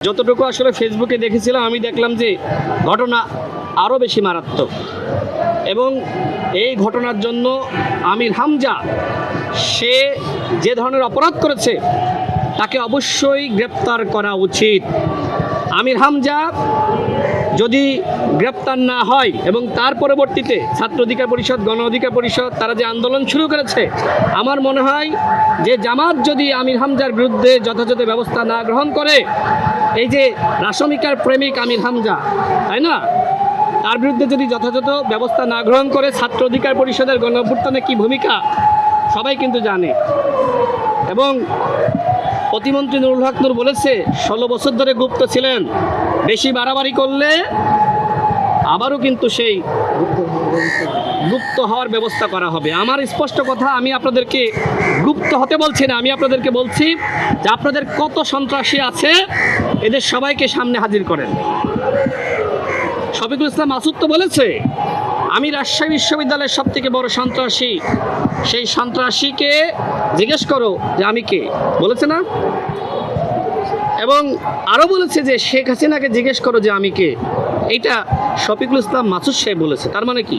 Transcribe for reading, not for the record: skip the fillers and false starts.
যতটুকু আসলে ফেসবুকে দেখেছিলাম আমি দেখলাম যে ঘটনা আরও বেশি মারাত্মক এবং এই ঘটনার জন্য আমির হামজা সে যে ধরনের অপরাধ করেছে তাকে অবশ্যই গ্রেপ্তার করা উচিত। আমির হামজা যদি গ্রেপ্তার না হয় এবং তার পরবর্তীতে ছাত্র অধিকার পরিষদ, গণ অধিকার পরিষদ তারা যে আন্দোলন শুরু করেছে, আমার মনে হয় যে জামাত যদি আমির হামজার বিরুদ্ধে যথাযথ ব্যবস্থা না গ্রহণ করে, এই যে রাশমিকার প্রেমিক আমির হামজা, তাই না, তার বিরুদ্ধে যদি যথাযথ ব্যবস্থা না গ্রহণ করে ছাত্র অধিকার পরিষদের গণ অভ্যুত্থানে কী ভূমিকা সবাই কিন্তু জানে। এবং প্রতিমন্ত্রী নুরুল হক নূর বলেছে 16 বছর ধরে গুপ্ত ছিলেন, বেশি বাড়াবাড়ি করলে আবারও কিন্তু সেই গুপ্ত হওয়ার ব্যবস্থা করা হবে। আমার স্পষ্ট কথা, আমি আপনাদেরকে গুপ্ত হতে বলছি না, আমি আপনাদেরকে বলছি যে আপনাদের কত সন্ত্রাসী আছে এদের সবাইকে সামনে হাজির করেন। শফিকুল ইসলাম মাসুদ তো বলেছে আমি রাজশাহী বিশ্ববিদ্যালয়ের সব থেকে বড় সন্ত্রাসী, সেই সন্ত্রাসীকে জিজ্ঞেস করো যে আমি কে, বলেছে না? এবং আরও বলেছে যে শেখ হাসিনাকে জিজ্ঞেস করো যে আমি কে। এইটা শফিকুল ইসলাম মাসুদ সাহেব বলেছে। তার মানে কি?